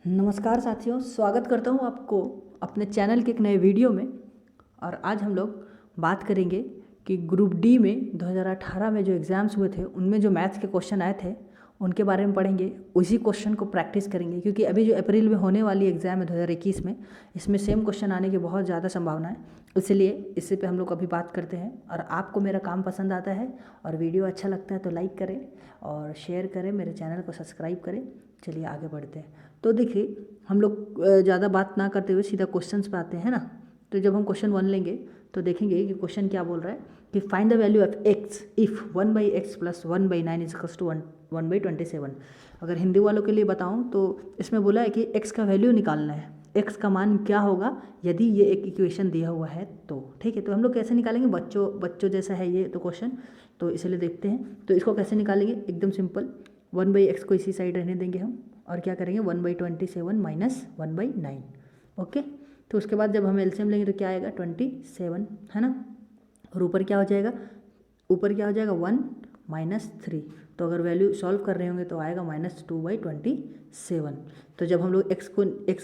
नमस्कार साथियों, स्वागत करता हूँ आपको अपने चैनल के एक नए वीडियो में। और आज हम लोग बात करेंगे कि ग्रुप डी में 2018 में जो एग्ज़ाम्स हुए थे उनमें जो मैथ्स के क्वेश्चन आए थे उनके बारे में पढ़ेंगे। उसी क्वेश्चन को प्रैक्टिस करेंगे क्योंकि अभी जो अप्रैल में होने वाली एग्ज़ाम है 2021 में, इसमें सेम क्वेश्चन आने की बहुत ज़्यादा संभावना है। इसलिए इससे पे हम लोग अभी बात करते हैं। और आपको मेरा काम पसंद आता है और वीडियो अच्छा लगता है तो लाइक करें और शेयर करें, मेरे चैनल को सब्सक्राइब करें। चलिए आगे बढ़ते हैं। तो देखिए, हम लोग ज़्यादा बात ना करते हुए सीधा क्वेश्चंस पे आते हैं ना। तो जब हम क्वेश्चन 1 लेंगे तो देखेंगे कि क्वेश्चन क्या बोल रहा है कि find the value of x if 1/x plus 1/9 is equals to 1/27। अगर हिंदी वालों के लिए बताऊं तो इसमें बोला है कि x का वैल्यू निकालना है, x का मान क्या होगा यदि ये एक इक्वेशन दिया हुआ है तो। ठीक है, तो हम लोग कैसे निकालेंगे? बच्चों जैसा है ये तो क्वेश्चन, तो इसलिए देखते हैं। तो इसको कैसे निकालेंगे? एकदम सिंपल, 1/x को इसी साइड रहने देंगे हम और क्या करेंगे 1/27 माइनस 1/9। ओके, तो उसके बाद जब हम एलसीएम लेंगे तो क्या आएगा 27, है ना। और ऊपर क्या हो जाएगा? ऊपर क्या हो जाएगा 1 माइनस 3। तो अगर वैल्यू सॉल्व कर रहे होंगे तो आएगा -2/27। तो जब हम लोग x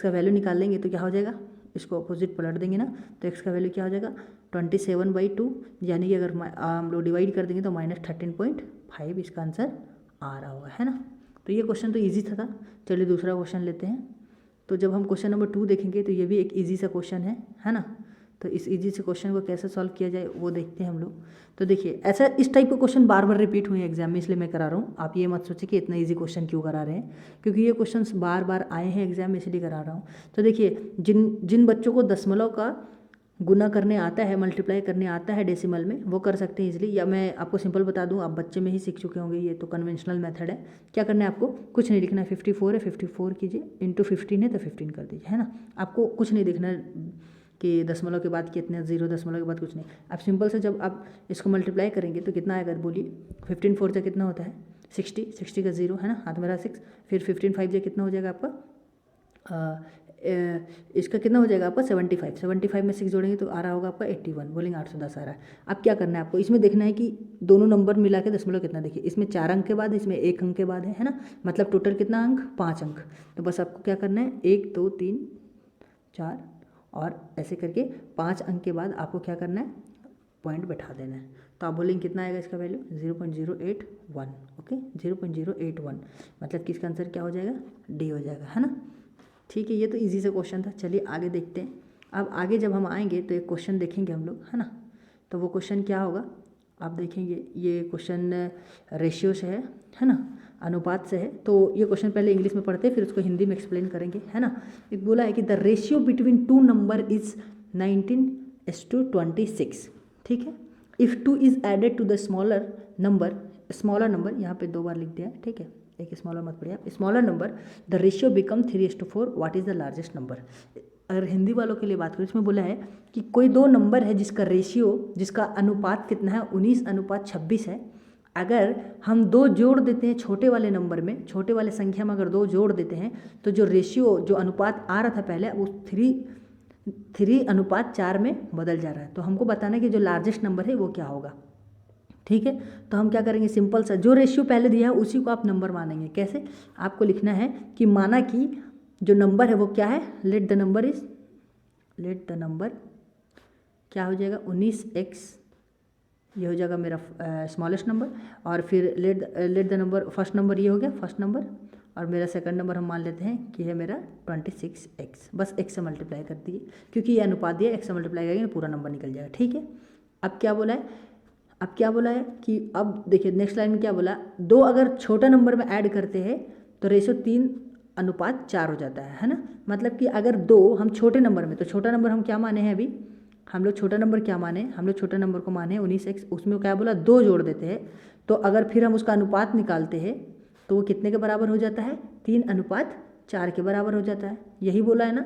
का वैल्यू निकाल लेंगे तो क्या हो जाएगा? इसको अपोजिट पलट देंगे ना, तो x का वैल्यू क्या हो जाएगा 27/2, यानी कि अगर हम लोग डिवाइड कर देंगे तो -13.5 इसका आंसर आ रहा होगा, है ना। तो ये क्वेश्चन तो ईजी था। चलिए दूसरा क्वेश्चन लेते हैं। तो जब हम क्वेश्चन नंबर 2 देखेंगे तो ये भी एक ईजी सा क्वेश्चन है ना। तो इस ईजी से क्वेश्चन को कैसे सॉल्व किया जाए वो देखते हैं हम लोग। तो देखिए, ऐसा इस टाइप के क्वेश्चन बार बार रिपीट हुए हैं एग्जाम में, इसलिए मैं करा रहा हूँ। आप ये मत सोचिए कि इतना ईजी क्वेश्चन क्यों करा रहे हैं, क्योंकि ये क्वेश्चन बार बार आए हैं एग्जाम में, इसलिए करा रहा हूँ। तो देखिए, जिन बच्चों को दशमलव का गुना करने आता है, मल्टीप्लाई करने आता है डेसिमल में, वो कर सकते हैं इजीली। या मैं आपको सिंपल बता दूं, आप बच्चे में ही सीख चुके होंगे, ये तो कन्वेंशनल मेथड है। क्या करना है आपको? कुछ नहीं लिखना है। 54 है, 54 कीजिए, इंटू 15 है तो 15 कर दीजिए, है ना। आपको कुछ नहीं लिखना है कि दशमलव के बाद कितने, 0 दशमलव के बाद कुछ नहीं। आप सिंपल से जब आप इसको मल्टीप्लाई करेंगे तो कितना आएगा बोलिए? 15 4 से कितना होता है 60 का 0, है ना, हाथ में रहा 6। फिर 15 5 से कितना हो जाएगा आपका इसका कितना हो जाएगा आपका 75 में 6 जोड़ेंगे तो आ रहा होगा आपका 81, बोलेंगे 810 आ रहा है। अब क्या करना है आपको? इसमें देखना है कि दोनों नंबर मिला के दशमलव कितना। देखिए, इसमें 4 अंक के बाद, इसमें 1 अंक के बाद है ना, मतलब टोटल कितना अंक? 5 अंक। तो बस आपको क्या करना है 1 2 3 4 और ऐसे करके 5 अंक के बाद आपको क्या करना है? पॉइंट बैठा देना है। तो आप बोलेंगे कितना आएगा इसका वैल्यू? 0.081। ओके, 0.081 मतलब कि इसका आंसर क्या हो जाएगा? डी हो जाएगा, है ना। ठीक है, ये तो इजी से क्वेश्चन था। चलिए आगे देखते हैं। अब आगे जब हम आएंगे तो एक क्वेश्चन देखेंगे हम लोग, है ना। तो वो क्वेश्चन क्या होगा आप देखेंगे। ये क्वेश्चन रेशियो से है ना, अनुपात से है। तो ये क्वेश्चन पहले इंग्लिश में पढ़ते हैं, फिर उसको हिंदी में एक्सप्लेन करेंगे, है ना। एक बोला है कि the ratio between 2 number is 19:26। ठीक है, if 2 is added to the smaller number यहाँ पे 2 बार लिख दिया है, ठीक है, एक स्मॉलर मत पढ़िए आप, smaller number, the ratio become 3:4, what is the largest number. अगर हिंदी वालों के लिए बात करें, इसमें बोला है कि कोई 2 नंबर है जिसका रेशियो, जिसका अनुपात कितना है 19:26 है। अगर हम 2 जोड़ देते हैं छोटे वाले नंबर में, छोटे वाले संख्या में अगर 2 जोड़ देते हैं तो जो रेशियो, जो अनुपात आ रहा था पहले, वो 3:4 में बदल जा रहा है। तो हमको बताना है कि जो लार्जेस्ट नंबर है वो क्या होगा। ठीक है, तो हम क्या करेंगे? सिंपल सा, जो रेशियो पहले दिया है उसी को आप नंबर मानेंगे। कैसे? आपको लिखना है कि माना कि जो नंबर है वो क्या है, लेट द नंबर क्या हो जाएगा 19x, ये हो जाएगा मेरा स्मॉलेस्ट नंबर। और फिर let the number, first number ये हो गया फर्स्ट नंबर, और मेरा सेकंड नंबर हम मान लेते हैं कि है मेरा 26x। बस x से मल्टीप्लाई कर दिए, क्योंकि ये अनुपात दिया, x से मल्टीप्लाई करेंगे पूरा नंबर निकल जाएगा। ठीक है, अब क्या बोला है कि अब देखिए नेक्स्ट लाइन में क्या बोला, 2 अगर छोटा नंबर में ऐड करते हैं तो रेशियो 3:4 हो जाता है ना। मतलब कि अगर 2 हम छोटे नंबर में, तो छोटा नंबर हम क्या माने हैं अभी? हम लोग छोटा नंबर क्या माने? हम लोग छोटा नंबर को माने 19x। उसमें क्या बोला? 2 जोड़ देते हैं, तो अगर फिर हम उसका अनुपात निकालते हैं तो वो कितने के बराबर हो जाता है? 3:4 के बराबर हो जाता है। यही बोला है ना,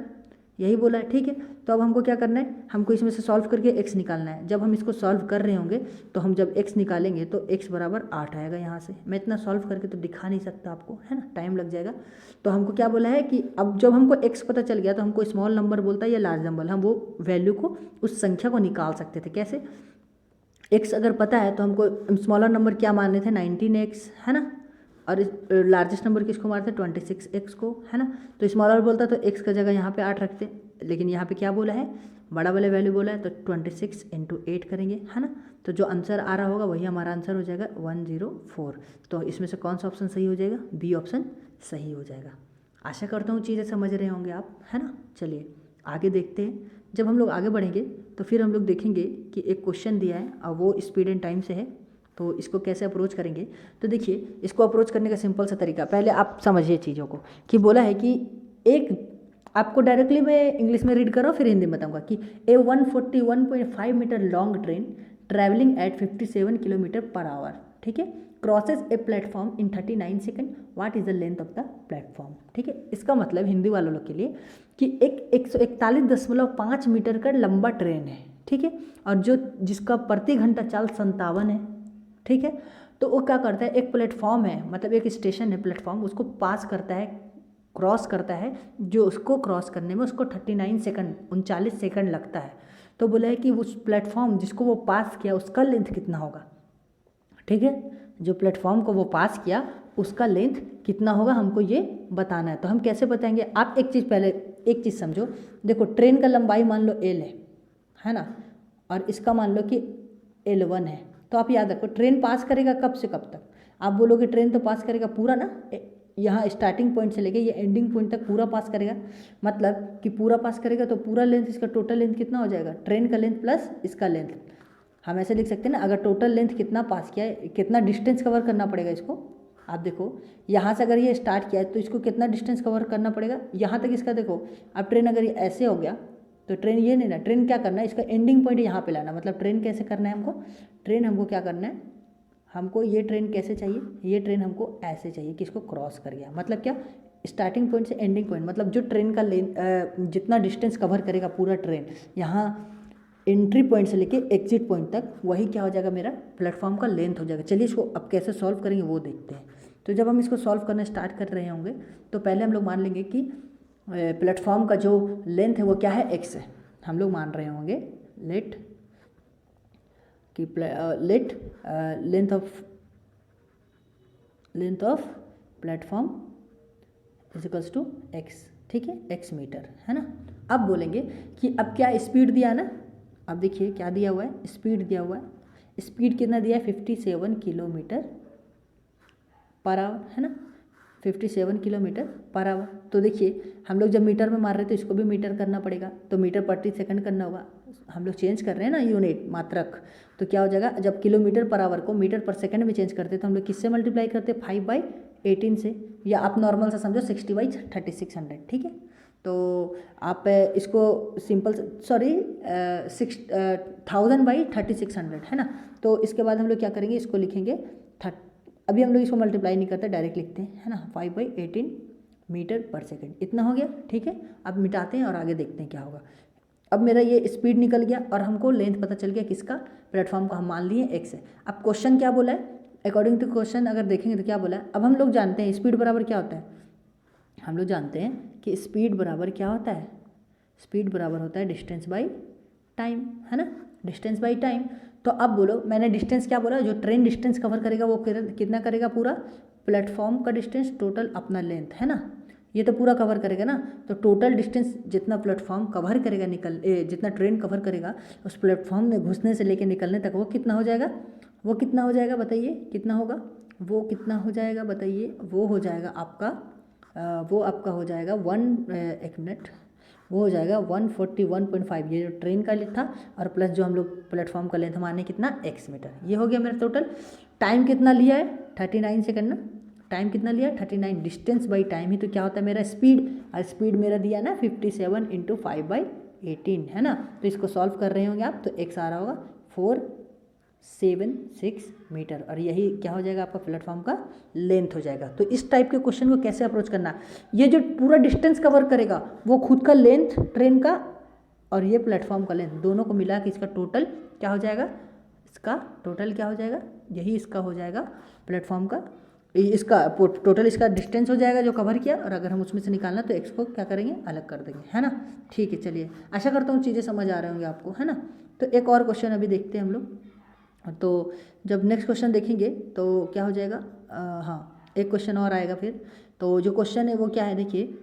यही बोला है। ठीक है, तो अब हमको क्या करना है? हमको इसमें से सॉल्व करके x निकालना है। जब हम इसको सॉल्व कर रहे होंगे तो हम जब x निकालेंगे तो x बराबर 8 आएगा यहाँ से। मैं इतना सॉल्व करके तो दिखा नहीं सकता आपको, है ना, टाइम लग जाएगा। तो हमको क्या बोला है कि अब जब हमको x पता चल गया तो हमको स्मॉल नंबर बोलता है या लार्ज नंबर, हम वो वैल्यू को, उस संख्या को निकाल सकते थे। कैसे? x अगर पता है तो हमको स्मॉलर नंबर क्या माने थे 19x, है ना। और लार्जेस्ट नंबर किसको मारते हैं 26x को, है ना। तो स्मॉलर बोलता तो x का जगह यहाँ पे 8 रखते, लेकिन यहाँ पे क्या बोला है, बड़ा वाले वैल्यू बोला है, तो 26 × 8 करेंगे, है ना। तो जो आंसर आ रहा होगा वही हमारा आंसर हो जाएगा 104। तो इसमें से कौन सा ऑप्शन सही हो जाएगा, बी ऑप्शन सही हो जाएगा। आशा करता हूँ चीज़ें समझ रहे होंगे आप, है ना। चलिए आगे देखते हैं। जब हम लोग आगे बढ़ेंगे तो फिर हम लोग देखेंगे कि एक क्वेश्चन दिया है और वो स्पीड एंड टाइम से है, तो इसको कैसे अप्रोच करेंगे। तो देखिए इसको अप्रोच करने का सिंपल सा तरीका, पहले आप समझिए चीज़ों को कि बोला है कि एक, आपको डायरेक्टली मैं इंग्लिश में रीड कर रहा हूँ फिर हिंदी में बताऊँगा कि a 141.5 metre long train travelling at 57 kilometre पर आवर, ठीक है, crosses a platform in 39 second, what is the length of the platform, ठीक है। इसका मतलब हिंदी वालों लोग के लिए कि एक 141.5 मीटर का लंबा ट्रेन है, ठीक है, और जो जिसका प्रति घंटा चाल 57 है, ठीक है। तो वो क्या करता है, एक प्लेटफॉर्म है, मतलब एक स्टेशन है, प्लेटफॉर्म, उसको पास करता है, क्रॉस करता है, जो उसको क्रॉस करने में उसको 39 सेकंड 39 सेकंड लगता है। तो बोला है कि उस प्लेटफॉर्म जिसको वो पास किया उसका लेंथ कितना होगा, ठीक है, जो प्लेटफॉर्म को वो पास किया उसका लेंथ कितना होगा हमको ये बताना है। तो हम कैसे बताएंगे, आप एक चीज़ पहले एक चीज़ समझो, देखो ट्रेन का लंबाई मान लो L है ना, और इसका मान लो कि L1 है। तो आप याद रखो ट्रेन पास करेगा कब से कब तक, आप बोलोगे ट्रेन तो पास करेगा पूरा ना, यहाँ स्टार्टिंग पॉइंट से लेके ये एंडिंग पॉइंट तक पूरा पास करेगा, मतलब कि पूरा पास करेगा तो पूरा लेंथ, इसका टोटल लेंथ कितना हो जाएगा, ट्रेन का लेंथ प्लस इसका लेंथ। हम ऐसे लिख सकते हैं ना, अगर टोटल लेंथ कितना पास किया है, कितना डिस्टेंस कवर करना पड़ेगा इसको, आप देखो यहाँ से अगर ये स्टार्ट किया है तो इसको कितना डिस्टेंस कवर करना पड़ेगा यहाँ तक इसका, देखो अब ट्रेन अगर ये ऐसे हो गया तो ट्रेन ये नहीं ना, ट्रेन क्या करना है, इसका एंडिंग पॉइंट यहाँ पे लाना, मतलब ट्रेन कैसे करना है हमको, ट्रेन हमको क्या करना है, हमको ये ट्रेन कैसे चाहिए, ये ट्रेन हमको ऐसे चाहिए कि इसको क्रॉस कर गया, मतलब क्या, स्टार्टिंग पॉइंट से एंडिंग पॉइंट, मतलब जो ट्रेन का लेंथ जितना डिस्टेंस कवर करेगा पूरा ट्रेन यहाँ एंट्री पॉइंट से लेके एग्जिट पॉइंट तक, वही क्या हो जाएगा, मेरा प्लेटफॉर्म का लेंथ हो जाएगा। चलिए इसको अब कैसे सॉल्व करेंगे वो देखते हैं। तो जब हम इसको सॉल्व करना स्टार्ट कर रहे होंगे तो पहले हम लोग मान लेंगे कि प्लेटफॉर्म का जो लेंथ है वो क्या है, x है। हम लोग मान रहे होंगे लेट कि length of platform is equals to x, ठीक है, x मीटर, है ना। अब बोलेंगे कि अब क्या स्पीड दिया है ना, अब देखिए क्या दिया हुआ है, स्पीड दिया हुआ है, स्पीड कितना दिया है 57 किलोमीटर पर आवर, है ना, 57 किलोमीटर पर आवर। तो देखिए हम लोग जब मीटर में मार रहे हैं तो इसको भी मीटर करना पड़ेगा, तो मीटर प्रति सेकंड करना होगा, हम लोग चेंज कर रहे हैं ना यूनिट मात्रक, तो क्या हो जाएगा, जब किलोमीटर पर आवर को मीटर पर सेकंड में चेंज करते हैं तो हम लोग किससे मल्टीप्लाई करते हैं 5/18 से, या आप नॉर्मल से समझो 60/3600, ठीक है। तो आप इसको सिंपल, सॉरी 1000/3600, है ना। तो इसके बाद हम लोग क्या करेंगे, इसको लिखेंगे अभी हम लोग इसको मल्टीप्लाई नहीं करते, डायरेक्ट लिखते हैं, है ना, 5/18 मीटर पर सेकंड, इतना हो गया, ठीक है। अब मिटाते हैं और आगे देखते हैं क्या होगा। अब मेरा ये स्पीड निकल गया और हमको लेंथ पता चल गया किसका, प्लेटफॉर्म का, हम मान लिए x है। अब क्वेश्चन क्या बोला है, अकॉर्डिंग टू क्वेश्चन अगर देखेंगे तो क्या बोला है, अब हम लोग जानते हैं स्पीड बराबर क्या होता है, हम लोग जानते हैं कि स्पीड बराबर क्या होता है, स्पीड बराबर होता है डिस्टेंस बाई टाइम, है ना, डिस्टेंस बाई टाइम। तो अब बोलो मैंने डिस्टेंस क्या बोला, जो ट्रेन डिस्टेंस कवर करेगा वो कितना करेगा, पूरा प्लेटफॉर्म का डिस्टेंस टोटल अपना लेंथ, है ना, ये तो पूरा कवर करेगा ना। तो टोटल डिस्टेंस जितना प्लेटफॉर्म कवर करेगा जितना ट्रेन कवर करेगा उस प्लेटफॉर्म में घुसने से लेकर निकलने तक, वो कितना हो जाएगा, वो कितना हो जाएगा बताइए, कितना होगा, वो कितना हो जाएगा बताइए, वो हो जाएगा आपका वो आपका हो जाएगा एक मिनट, वो हो जाएगा 141.5, ये जो ट्रेन का लेंथ था और प्लस जो हम लोग प्लेटफॉर्म का लेंथ माने कितना x मीटर, ये हो गया मेरा टोटल। टाइम कितना लिया है 39 सेकंड ना, टाइम कितना लिया है 39, डिस्टेंस बाई टाइम ही तो क्या होता है मेरा स्पीड, और स्पीड मेरा दिया ना 57 × 5/18, है ना। तो इसको सॉल्व कर रहे होंगे आप, तो x आ रहा होगा 476 मीटर, और यही क्या हो जाएगा आपका प्लेटफॉर्म का लेंथ हो जाएगा। तो इस टाइप के क्वेश्चन को कैसे अप्रोच करना, ये जो पूरा डिस्टेंस कवर करेगा वो खुद का लेंथ ट्रेन का और ये प्लेटफॉर्म का लेंथ दोनों को मिला के इसका टोटल क्या हो जाएगा, इसका टोटल क्या हो जाएगा, यही इसका हो जाएगा प्लेटफॉर्म का, इसका टोटल इसका डिस्टेंस हो जाएगा जो कवर किया, और अगर हम उसमें से निकालना तो एक्स को क्या करेंगे, अलग कर देंगे, है ना। ठीक है, चलिए आशा करता हूँ चीज़ें समझ आ रहे होंगे आपको, है ना। तो एक और क्वेश्चन अभी देखते हैं हम लोग। तो जब नेक्स्ट क्वेश्चन देखेंगे तो क्या हो जाएगा, हाँ एक क्वेश्चन और आएगा फिर। तो जो क्वेश्चन है वो क्या है, देखिए,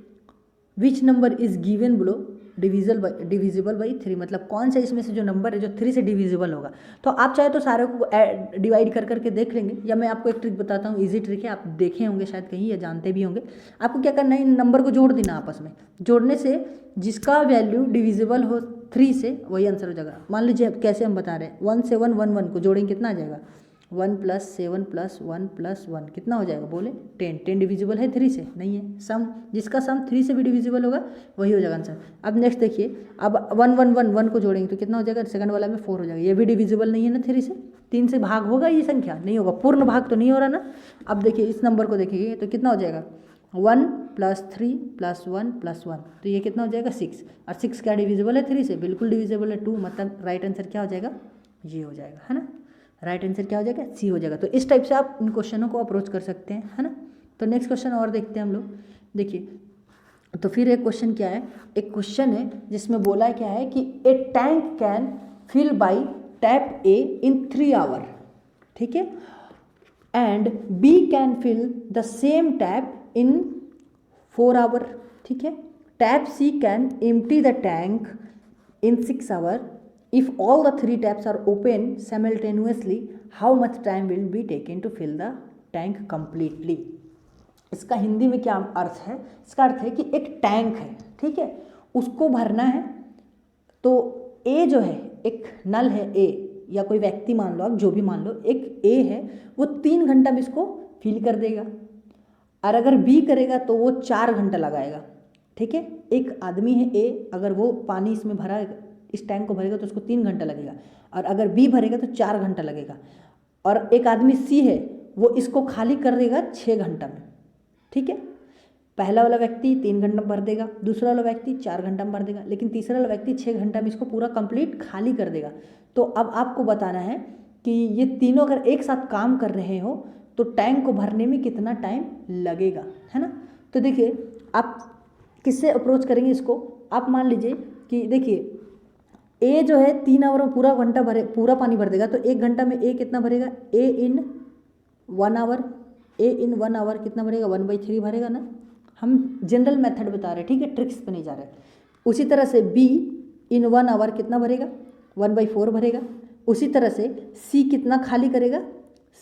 which number is given below divisible by 3, मतलब कौन सा इसमें से जो नंबर है जो 3 से डिविजिबल होगा। तो आप चाहे तो सारे को डिवाइड कर करके देख लेंगे, या मैं आपको एक ट्रिक बताता हूँ, इजी ट्रिक है, आप देखे होंगे शायद कहीं या जानते भी होंगे। आपको क्या करना है, इन नंबर को जोड़ देना आपस में, जोड़ने से जिसका वैल्यू डिविजिबल हो 3 से वही आंसर हो जाएगा। मान लीजिए कैसे हम बता रहे हैं, 1 से 1 1 1 को जोड़ेंगे कितना आ जाएगा, 1 + 7 + 1 + 1 कितना हो जाएगा, बोले 10। 10 डिविजिबल है 3 से, नहीं है। सम, जिसका सम 3 से भी डिविजिबल होगा वही हो जाएगा आंसर। अब नेक्स्ट देखिए, अब 1 1 1 1 को जोड़ेंगे तो कितना हो जाएगा, सेकंड वाला में 4 हो जाएगा। ये भी डिविजिबल नहीं है ना 3 से, 3 से भाग होगा ये संख्या, नहीं होगा, पूर्ण भाग तो नहीं हो रहा ना। अब देखिए इस नंबर को देखिए तो कितना हो जाएगा, 1 + 3 + 1 + 1, तो ये कितना हो जाएगा 6। और 6 क्या डिविजिबल है 3 से, बिल्कुल डिविजिबल है 2, मतलब राइट आंसर क्या हो जाएगा, ये हो जाएगा, है ना। राइट आंसर क्या हो जाएगा, सी हो जाएगा। तो इस टाइप से आप इन क्वेश्चनों को अप्रोच कर सकते हैं, है ना। तो नेक्स्ट क्वेश्चन और देखते हैं हम लोग। देखिए, तो फिर एक क्वेश्चन क्या है, एक क्वेश्चन है जिसमें बोला क्या है कि a tank can fill by tap A in 3 hour, ठीक है, and B can fill the same tap in 4 hour, ठीक है। Tap C can empty the tank in 6 hour. If all the 3 taps are open simultaneously, how much time will be taken to fill the tank completely? इसका हिंदी में क्या अर्थ है, इसका अर्थ है कि एक टैंक है, ठीक है, उसको भरना है। तो ए जो है, एक नल है ए, या कोई व्यक्ति मान लो आप, जो भी मान लो, एक ए है, वो 3 घंटा में इसको फिल कर देगा। और अगर बी करेगा तो वो 4 घंटा लगाएगा, ठीक है। एक आदमी है ए, अगर वो पानी इसमें भरा, इस टैंक को भरेगा तो उसको 3 घंटा लगेगा, और अगर बी भरेगा तो 4 घंटा लगेगा। और एक आदमी सी है, वो इसको खाली कर देगा 6 घंटा में, ठीक है। पहला वाला व्यक्ति 3 घंटा में भर देगा, दूसरा वाला व्यक्ति 4 घंटा में भर देगा, लेकिन तीसरा वाला व्यक्ति 6 घंटा में इसको पूरा कंप्लीट खाली कर देगा। तो अब आपको बताना है कि ये तीनों अगर एक साथ काम कर रहे हो तो टैंक को भरने में कितना टाइम लगेगा, है ना। तो देखिए आप किससे अप्रोच करेंगे इसको, आप मान लीजिए कि देखिए ए जो है 3 आवर में पूरा घंटा भरे, पूरा पानी भर देगा, तो 1 घंटा में ए कितना भरेगा, ए इन 1 आवर, ए इन 1 आवर कितना भरेगा, 1/3 भरेगा ना। हम जनरल मेथड बता रहे हैं, ठीक है, ट्रिक्स पे नहीं जा रहे। उसी तरह से बी इन 1 आवर कितना भरेगा, 1/4 भरेगा। उसी तरह से सी कितना खाली करेगा,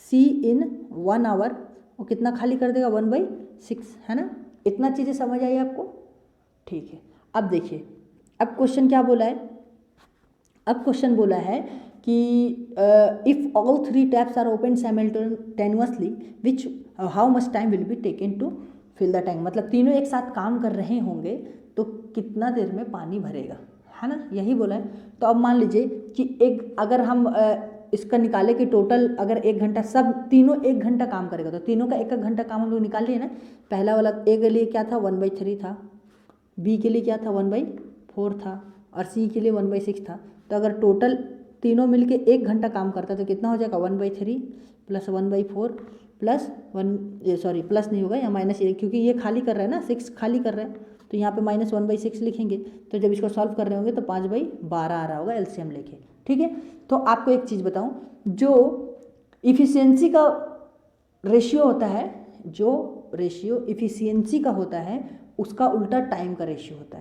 सी इन 1 आवर वो कितना खाली कर देगा, 1/6, है ना। इतना चीज़ें समझ आई आपको, ठीक है। अब देखिए, अब क्वेश्चन क्या बोला है, अब क्वेश्चन बोला है कि if all 3 taps are open simultaneously which how much time will be taken to fill the tank, मतलब तीनों एक साथ काम कर रहे होंगे तो कितना देर में पानी भरेगा, है ना, यही बोला है। तो अब मान लीजिए कि एक अगर हम इसका निकाले कि टोटल अगर 1 घंटा, सब तीनों 1 घंटा काम करेगा, तो तीनों का 1 घंटा काम हम लोग निकाल लिए ना। पहला वाला ए के लिए क्या था, 1/3 था, बी के लिए क्या था, 1/4 था, और सी के लिए 1/6 था। तो अगर टोटल तीनों मिलके 1 घंटा काम करता है तो कितना हो जाएगा, 1/3 + 1/4 प्लस 1, सॉरी प्लस नहीं होगा या माइनस, क्योंकि ये खाली कर रहा है ना, 6 खाली कर रहा है, तो यहाँ पे -1/6 लिखेंगे। तो जब इसको सॉल्व कर रहे होंगे तो 5/12 आ रहा होगा एलसीएम लेके, ठीक है। तो आपको एक चीज़ बताऊँ, जो इफ़िशियंसी का रेशियो होता है, जो रेशियो इफ़िशियंसी का होता है उसका उल्टा टाइम का रेशियो होता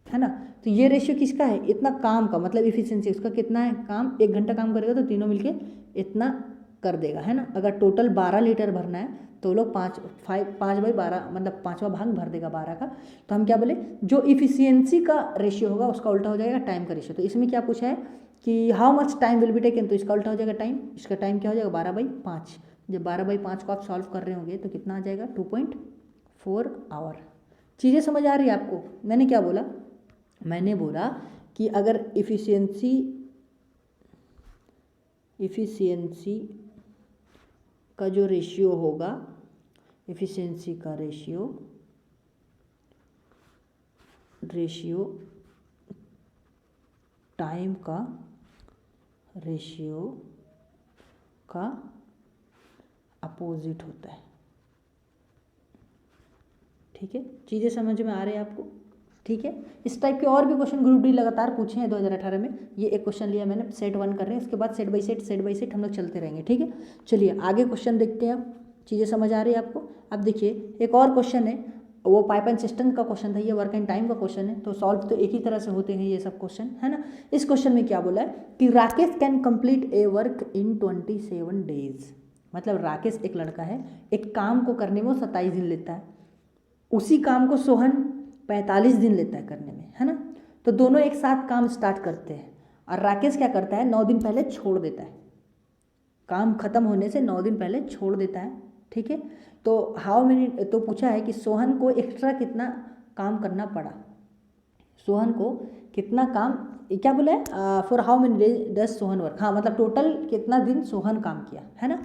है ना। तो ये रेशियो किसका है, इतना काम का, मतलब इफ़िशियंसी उसका कितना है, काम 1 घंटा काम करेगा तो तीनों मिलके इतना कर देगा, है ना। अगर टोटल 12 लीटर भरना है तो लोग 5/12 मतलब 5वां भाग भर देगा 12 का। तो हम क्या बोले, जो इफ़िशियंसी का रेशियो होगा उसका उल्टा हो जाएगा टाइम का रेशियो। तो इसमें क्या पूछा है कि how much time will be taken, तो इसका उल्टा हो जाएगा टाइम, इसका टाइम क्या हो जाएगा 12/5। जब 12/5 को आप सॉल्व कर रहे होंगे तो कितना आ जाएगा 2.4 आवर। चीज़ें समझ आ रही है आपको, मैंने क्या बोला, मैंने बोला कि अगर इफ़िशियंसी का जो रेशियो होगा, इफ़िशियंसी का रेशियो टाइम का रेशियो का अपोजिट होता है, ठीक है। चीज़ें समझ में आ रही है आपको, ठीक है। इस टाइप के और भी क्वेश्चन ग्रुप डी लगातार पूछे हैं 2018 में। ये एक क्वेश्चन लिया मैंने, सेट 1 कर रहे हैं, इसके बाद सेट बाय सेट हम लोग चलते रहेंगे, ठीक है। चलिए आगे क्वेश्चन देखते हैं। चीज़ें समझ आ रही है आपको। अब देखिए एक और क्वेश्चन है, वो पाइप एंड सिस्टम का क्वेश्चन था, ये वर्क एंड टाइम का क्वेश्चन है। तो सॉल्व तो एक ही तरह से होते हैं ये सब क्वेश्चन, है ना। इस क्वेश्चन में क्या बोला है कि Rakesh can complete A work in 27 days. मतलब राकेश एक लड़का है, एक काम को करने में वो 27 दिन लेता है, उसी काम को सोहन 45 दिन लेता है करने में, है ना। तो दोनों एक साथ काम स्टार्ट करते हैं और राकेश क्या करता है 9 दिन पहले छोड़ देता है, काम खत्म होने से 9 दिन पहले छोड़ देता है, ठीक है। तो हाउ मेनी, तो पूछा है कि सोहन को एक्स्ट्रा कितना काम करना पड़ा, सोहन को कितना काम, क्या बोला है for how many days does Sohan work. हाँ मतलब टोटल कितना दिन सोहन काम किया, है ना।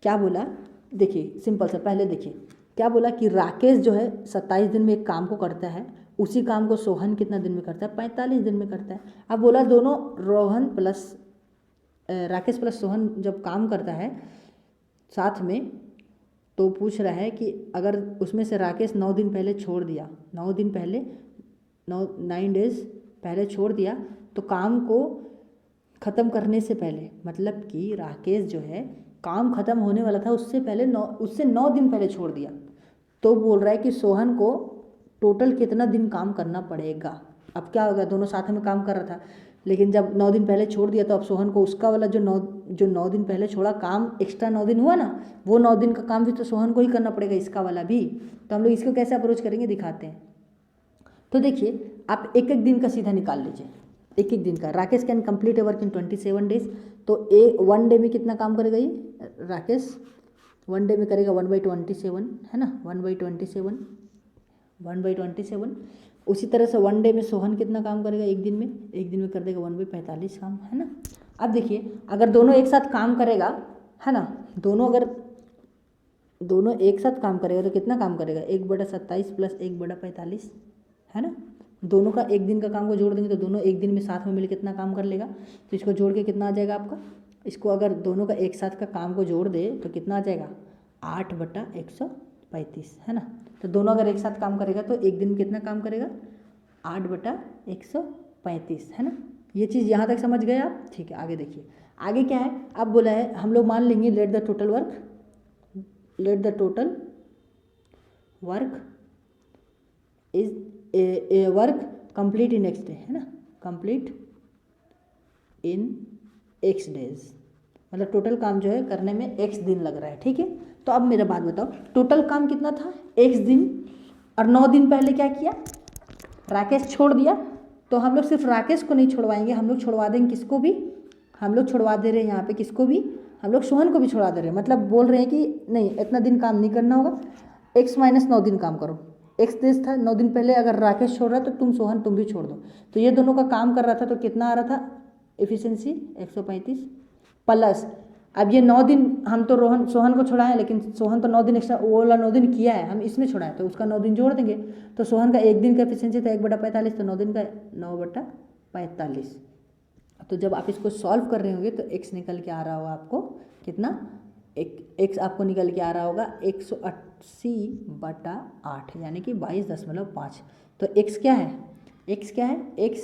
क्या बोला, देखिए सिंपल सा, पहले देखिए क्या बोला कि राकेश जो है 27 दिन में एक काम को करता है, उसी काम को सोहन कितना दिन में करता है, 45 दिन में करता है। अब बोला दोनों रोहन प्लस राकेश प्लस सोहन जब काम करता है साथ में, तो पूछ रहा है कि अगर उसमें से राकेश 9 दिन पहले छोड़ दिया, 9 दिन पहले 9 डेज पहले छोड़ दिया, तो काम को ख़त्म करने से पहले, मतलब कि राकेश जो है काम ख़त्म होने वाला था उससे पहले उससे 9 दिन पहले छोड़ दिया, तो बोल रहा है कि सोहन को टोटल कितना दिन काम करना पड़ेगा। अब क्या होगा, दोनों साथ में काम कर रहा था, लेकिन जब 9 दिन पहले छोड़ दिया तो अब सोहन को उसका वाला जो 9 दिन पहले छोड़ा काम, एक्स्ट्रा 9 दिन हुआ ना, वो 9 दिन का काम भी तो सोहन को ही करना पड़ेगा, इसका वाला भी। तो हम लोग इसको कैसे अप्रोच करेंगे दिखाते हैं। तो देखिए आप एक एक दिन का सीधा निकाल लीजिए, एक एक दिन का। Rakesh can complete A work in 27 days, तो 1 डे में कितना काम करेगा ये राकेश, 1 डे में करेगा 1/27, है ना, 1/27, 1/27। उसी तरह से 1 डे में सोहन कितना काम करेगा, एक दिन में कर देगा 1/45 काम, है ना। अब देखिए अगर दोनों एक साथ काम करेगा, है ना, दोनों एक साथ काम करेगा तो कितना काम करेगा, 1/27 प्लस 1/45, है ना। दोनों का एक दिन का काम को जोड़ देंगे तो दोनों एक दिन में साथ में मिलकर कितना काम कर लेगा, तो इसको जोड़ के कितना आ जाएगा आपका, इसको अगर दोनों का एक साथ का काम को जोड़ दे तो कितना आ जाएगा 8/135, है ना। तो दोनों अगर एक साथ काम करेगा तो एक दिन में कितना काम करेगा 8/135, है ना। ये चीज़ यहाँ तक समझ गए आप, ठीक है। आगे देखिए, आगे क्या है, अब बोला है हम लोग मान लेंगे let the total work is a work complete in x day, है ना, कंप्लीट इन एक्स डेज, मतलब टोटल काम जो है करने में एक्स दिन लग रहा है, ठीक है। तो अब मेरा बात बताओ, टोटल काम कितना था एक्स दिन, और 9 दिन पहले क्या किया राकेश छोड़ दिया, तो हम लोग सिर्फ राकेश को नहीं छोड़वाएंगे, हम लोग छोड़वा देंगे किसको भी, हम लोग छोड़वा दे रहे हैं यहाँ पे किसको भी, हम लोग सोहन को भी छोड़ा दे रहे हैं। मतलब बोल रहे हैं कि नहीं इतना दिन काम नहीं करना होगा, x - 9 दिन काम करो, एक्स डेज था 9 दिन पहले, अगर राकेश छोड़ रहा तो तुम सोहन तुम भी छोड़ दो। तो ये दोनों का काम कर रहा था तो कितना आ रहा था एफिशिएंसी 135 प्लस, अब ये 9 दिन हम तो सोहन को छोड़ाएं, लेकिन सोहन तो 9 दिन एक्स्ट्रा वो वाला 9 दिन किया है, हम इसमें छोड़ाएं तो उसका 9 दिन जोड़ देंगे। तो सोहन का एक दिन का एफिशिएंसी था 1/45, तो 9 दिन का 9/45। तो जब आप इसको सॉल्व कर रहे होंगे तो x निकल के आ रहा होगा आपको कितना, x आपको निकल के आ रहा होगा 180/8, यानी कि 22.5। तो x क्या है, x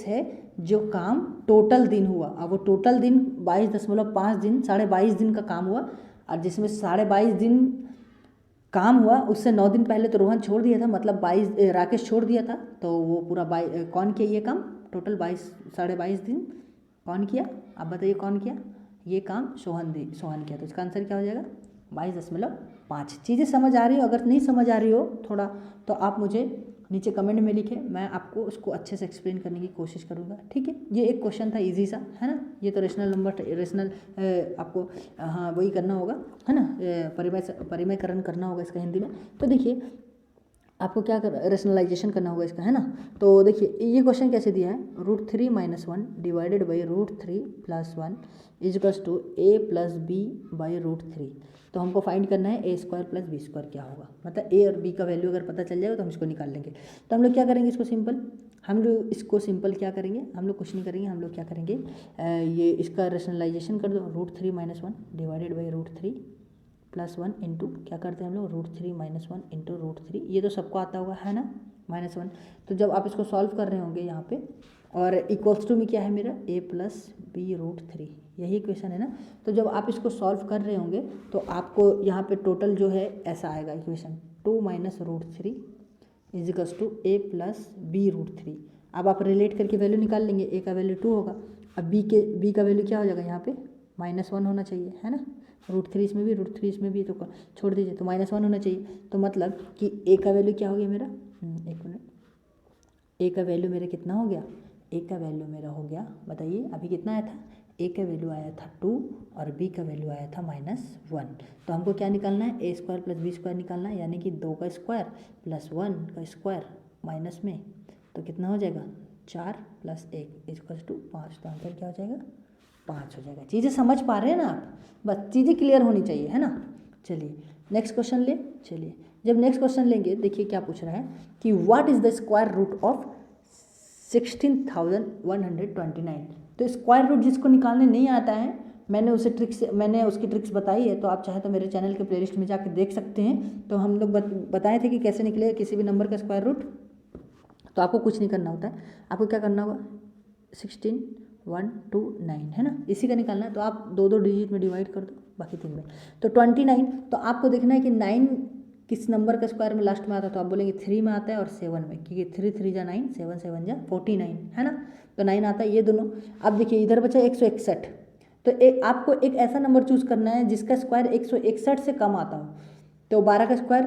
है जो काम टोटल दिन हुआ, अब वो टोटल दिन 22.5 दिन, 22.5 दिन का काम हुआ, और जिसमें 22.5 दिन काम हुआ उससे 9 दिन पहले तो रोहन छोड़ दिया था, मतलब राकेश छोड़ दिया था, तो वो पूरा कौन किया ये काम, टोटल 22.5 दिन कौन किया, आप बताइए कौन किया ये काम, सोहन किया। तो इसका आंसर क्या हो जाएगा 22.5। चीज़ें समझ आ रही हो, अगर नहीं समझ आ रही हो थोड़ा तो आप मुझे नीचे कमेंट में लिखें, मैं आपको उसको अच्छे से एक्सप्लेन करने की कोशिश करूँगा, ठीक है। ये एक क्वेश्चन था इजी सा, है ना, ये तो रेशनल आपको हाँ वही करना होगा, है ना, परिमयकरण करना होगा इसका हिंदी में। तो देखिए आपको क्या रेशनलाइजेशन करना होगा इसका, है ना। तो देखिए ये क्वेश्चन कैसे दिया है, √3 - 1 divided by √3 + 1 equals to a + b by √3। तो हमको फाइंड करना है a² + b² क्या होगा, मतलब a और b का वैल्यू अगर पता चल जाएगा तो हम इसको निकाल लेंगे। तो हम लोग क्या करेंगे इसको सिंपल, क्या करेंगे, हम लोग कुछ नहीं करेंगे, हम लोग क्या करेंगे ये इसका रेशनलाइजेशन कर दो, √3 - 1 डिवाइडेड बाई √3 + 1 इंटू क्या करते हैं हम लोग √3 - 1 इंटू √3, ये तो सबको आता होगा, है ना, -1। तो जब आप इसको सॉल्व कर रहे होंगे यहाँ पे, और इक्वल्स टू में क्या है मेरा a + b√3, यही इक्वेशन है ना। तो जब आप इसको सॉल्व कर रहे होंगे तो आपको यहाँ पे टोटल जो है ऐसा आएगा इक्वेशन, 2 - √3 = a + b√3। अब आप रिलेट करके वैल्यू निकाल लेंगे, a का वैल्यू 2 होगा, अब b का वैल्यू क्या हो जाएगा यहाँ पे -1 होना चाहिए, है ना। √3 इसमें भी, √3 इसमें भी, तो छोड़ दीजिए, तो -1 होना चाहिए। तो मतलब कि a का वैल्यू क्या हो गया मेरा, एक मिनट, a का वैल्यू मेरा कितना हो गया, a का वैल्यू मेरा हो गया, बताइए अभी कितना आया था, a का वैल्यू आया था 2 और b का वैल्यू आया था -1। तो हमको क्या निकालना है, a² + b² निकालना है, यानी कि 2 का स्क्वायर + 1 का स्क्वायर माइनस में, तो कितना हो जाएगा 4 + 1 = 5। तो आंसर क्या हो जाएगा, 5 हो जाएगा। चीज़ें समझ पा रहे हैं ना आप, बस चीज़ें क्लियर होनी चाहिए, है ना। चलिए नेक्स्ट क्वेश्चन ले, चलिए जब नेक्स्ट क्वेश्चन लेंगे, देखिए क्या पूछ रहा है कि what is the square root of 16,129। तो स्क्वायर रूट जिसको निकालने नहीं आता है, मैंने उसकी ट्रिक्स बताई है, तो आप चाहे तो मेरे चैनल के प्लेलिस्ट में जाकर देख सकते हैं। तो हम लोग बताए थे कि कैसे निकले किसी भी नंबर का स्क्वायर रूट। तो आपको कुछ नहीं करना होता है, आपको क्या करना होगा, 16,129 है ना, इसी का निकालना है। तो आप 2 डिजिट में डिवाइड कर दो, बाकी 3 में, तो 29। तो आपको देखना है कि 9 किस नंबर का स्क्वायर में लास्ट में आता है, तो आप बोलेंगे 3 में आता है और 7 में, क्योंकि 3 3 जा 9, 7 7 जा 49, है ना। तो 9 आता है, ये दोनों। अब देखिए इधर बचा 161। तो आपको एक ऐसा नंबर चूज करना है जिसका स्क्वायर 161 से कम आता हो। तो 12 का स्क्वायर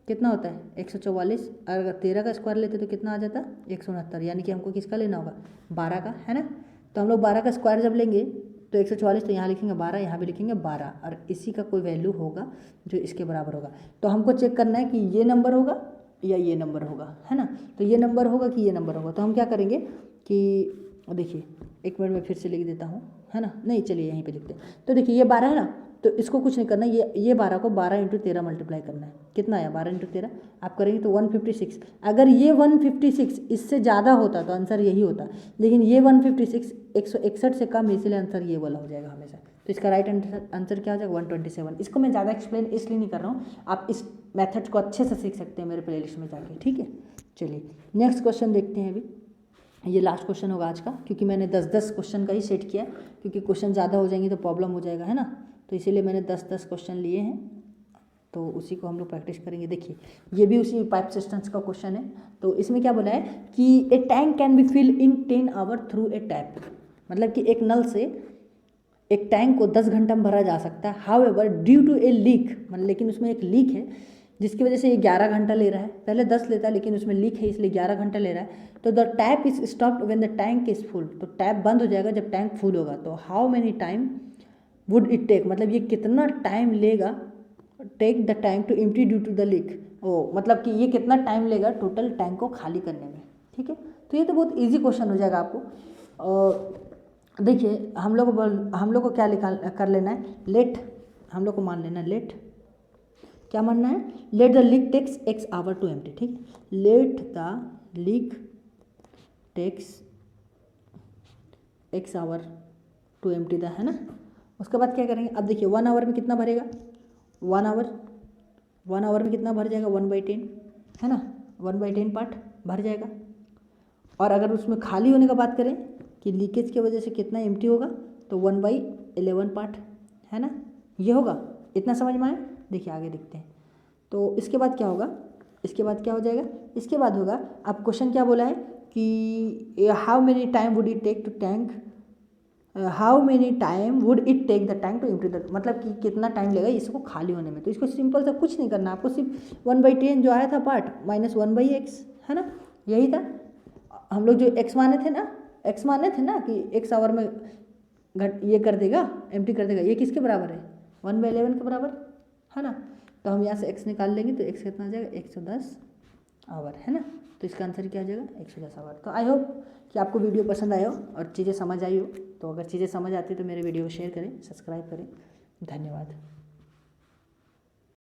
कितना होता है, 144। अगर 13 का स्क्वायर लेते तो कितना आ जाता, 169, यानी कि हमको किसका लेना होगा, 12 का, है ना। तो हम लोग 12 का स्क्वायर जब लेंगे तो 144, तो यहाँ लिखेंगे 12, यहाँ भी लिखेंगे 12, और इसी का कोई वैल्यू होगा जो इसके बराबर होगा। तो हमको चेक करना है कि ये नंबर होगा या ये नंबर होगा, है ना। तो ये नंबर होगा कि ये नंबर होगा। तो हम क्या करेंगे कि देखिए, एक मिनट में फिर से लिख देता हूँ, है ना, नहीं चलिए यहीं पे लिखते हैं। तो देखिए ये 12 है ना, तो इसको कुछ नहीं करना, ये 12 को 12 × 13 मल्टीप्लाई करना है। कितना आया, 12 × 13 आप करेंगे तो 156। अगर ये 156 इससे ज़्यादा होता तो आंसर यही होता, लेकिन ये 156 161 से कम है, इसलिए आंसर ये वाला हो जाएगा हमेशा। तो इसका राइट आंसर क्या हो जाएगा, 127। इसको मैं ज़्यादा एक्सप्लेन इसलिए नहीं कर रहा हूँ, आप इस मेथड को अच्छे से सीख सकते हैं मेरे प्लेलिस्ट में जाके, ठीक है। चलिए नेक्स्ट क्वेश्चन देखते हैं। अभी ये लास्ट क्वेश्चन होगा आज का, क्योंकि मैंने 10-10 क्वेश्चन का ही सेट किया, क्योंकि क्वेश्चन ज़्यादा हो जाएंगे तो प्रॉब्लम हो जाएगा, है ना। तो इसीलिए मैंने 10-10 क्वेश्चन लिए हैं, तो उसी को हम लोग प्रैक्टिस करेंगे। देखिए ये भी उसी पाइप सिस्टम्स का क्वेश्चन है। तो इसमें क्या बोला है कि a tank can be fill in 10 hour through a tap, मतलब कि एक नल से एक टैंक को 10 घंटा में भरा जा सकता है। However due to a leak, मतलब लेकिन उसमें एक लीक है जिसकी वजह से ये 11 घंटा ले रहा है, पहले 10 लेता है लेकिन उसमें लीक है इसलिए 11 घंटा ले रहा है। तो the tap is stopped when the tank is full, तो टैप बंद हो जाएगा जब टैंक फुल होगा। तो how many time would it take, मतलब ये कितना टाइम लेगा, take the tank to empty due to the leak, ओ मतलब कि ये कितना टाइम लेगा टोटल टैंक को खाली करने में, ठीक है। तो ये तो बहुत ईजी क्वेश्चन हो जाएगा आपको। देखिए हम लोग को क्या कर लेना है, लेट, हम लोग को मान लेना लेट, क्या मानना है, let the leak takes x hour to empty, ठीक, let the leak takes x hour to empty the, है ना। उसके बाद क्या करेंगे, अब देखिए 1 आवर में कितना भरेगा, 1 आवर में कितना भर जाएगा, 1/10, है ना, 1/10 पार्ट भर जाएगा। और अगर उसमें खाली होने का बात करें कि लीकेज की वजह से कितना एम्प्टी होगा, तो 1/11 पार्ट, है ना, ये होगा। इतना समझ में आया। देखिए आगे देखते हैं। तो इसके बाद क्या होगा, इसके बाद क्या हो जाएगा, इसके बाद होगा, अब क्वेश्चन क्या बोला है कि how many time would it take to tank, how many time would it take the tank to empty the, मतलब कि कितना टाइम लगेगा इसको खाली होने में। तो इसको सिंपल सा कुछ नहीं करना, आपको सिर्फ 1/10 जो आया था पार्ट माइनस 1/x, है ना, यही था। हम लोग जो x माने थे ना कि x आवर में ये कर देगा, एम्प्टी कर देगा, ये किसके बराबर है, 1/11 के बराबर, है ना। तो हम यहाँ से x निकाल लेंगे तो x कितना आ जाएगा, 110 आवर, है ना। तो इसका आंसर क्या आ जाएगा, 110 आवर। तो आई होप कि आपको वीडियो पसंद आया हो और चीज़ें समझ आई हो। तो अगर चीज़ें समझ आती है तो मेरे वीडियो को शेयर करें, सब्सक्राइब करें। धन्यवाद।